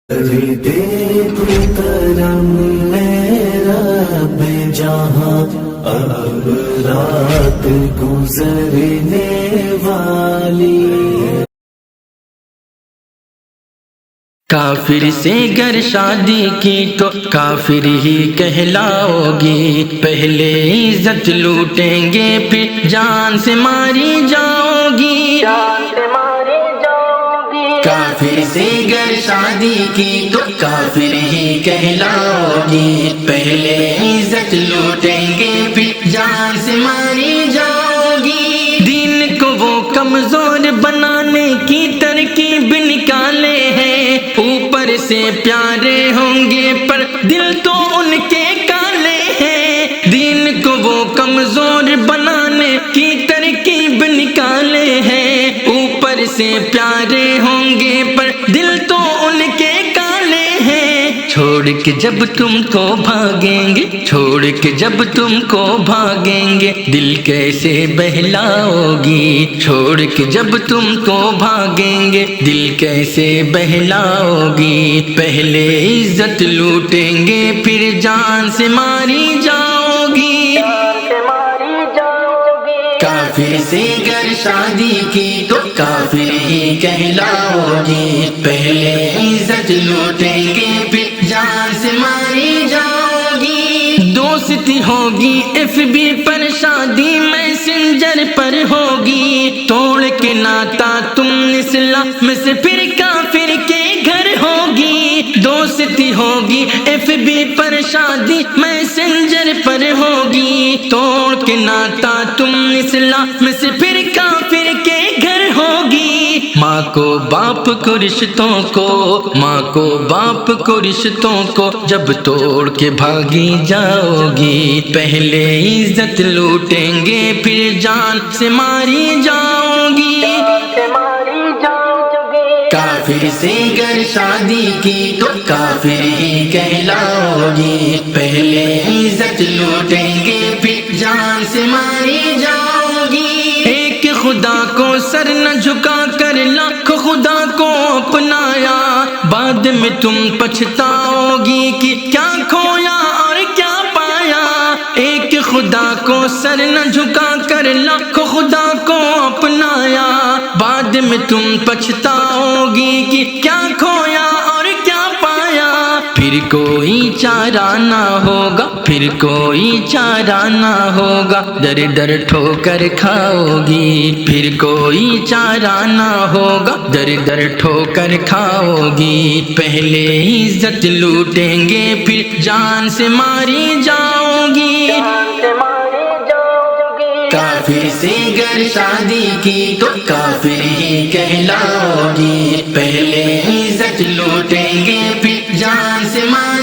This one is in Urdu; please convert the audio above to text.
دے تو کرم میرا بے جہاں اب رات گزرنے والی کافر سے گر شادی کی تو کافر ہی کہلاؤ گی، پہلے عزت لوٹیں گے پھر جان سے ماری جاؤ گی، کافر سے گر شادی کی تو کافر ہی کہلاؤ گی، پہلے عزت لوٹیں گے پھر جان سے ماری جاؤ گی، دین کو وہ کمزور بنانے کی ترکیب نکالے ہیں، اوپر سے پیارے ہوں گے پر دل تو ان کے کالے ہیں، دین کو وہ کمزور بنانے کی ترکیب نکالے ہیں، اوپر سے پیارے ہوں گے پر دل تو ان کے کالے ہیں، چھوڑ کے جب تم کو بھاگیں گے، چھوڑ کے جب تم کو بھاگیں گے دل کیسے بہلاؤ گی، چھوڑ کے جب تم کو بھاگیں گے دل کیسے بہلاؤ گی، پہلے عزت لوٹیں گے پھر جان سے ماری جاؤ گی، کافر سے گر شادی کی تو کافر ہی کہلاؤ گی، پہلے عزت لوٹیں گے پھر جان سے ماری جاؤ گی، دوستی ہوگی ایف بی پر شادی میسنجر پر ہوگی، توڑ کے ناتا تم اسلام سے پھر کافر کے گھر ہوگی، دوستی ہوگی ایف بی پر شادی میسنجر پر ہوگی، توڑ کے ناتا تم اسلام سے پھر کافر کے گھر ہوگی، ماں کو باپ کو رشتوں کو، ماں کو باپ کو رشتوں کو جب توڑ کے بھاگی جاؤ گی، پہلے عزت لوٹیں گے پھر جان سے ماری جاؤ گی، کافر سے گر شادی کی تو کافر ہی کہلاؤ گی، پہلے عزت لوٹیں گے پھر جان سے ماری جاؤ گی، ایک خدا کو سر نہ جھکا کر لاکھ خدا کو اپنایا، بعد میں تم پچھتاؤ گی کہ کیا کھویا اور کیا پایا، ایک خدا کو سر نہ جھکا کر لاکھ خدا کو اپنایا، بعد میں تم پچھتاؤ گی کہ کیا کھویا اور کیا پایا، پھر کوئی چارہ نہ ہوگا، پھر کوئی چارہ نہ ہوگا، در در ٹھوکر کھاؤ گی، پھر کوئی چارہ نہ ہوگا، در در ٹھوکر کھاؤ گی، پہلے عزت لوٹیں گے پھر جان سے ماری جاؤ گی، کافر سے گر شادی کی تو کافر ہی کہلاؤ گی، پہلے عزت لوٹیں گے پھر جان سے ماری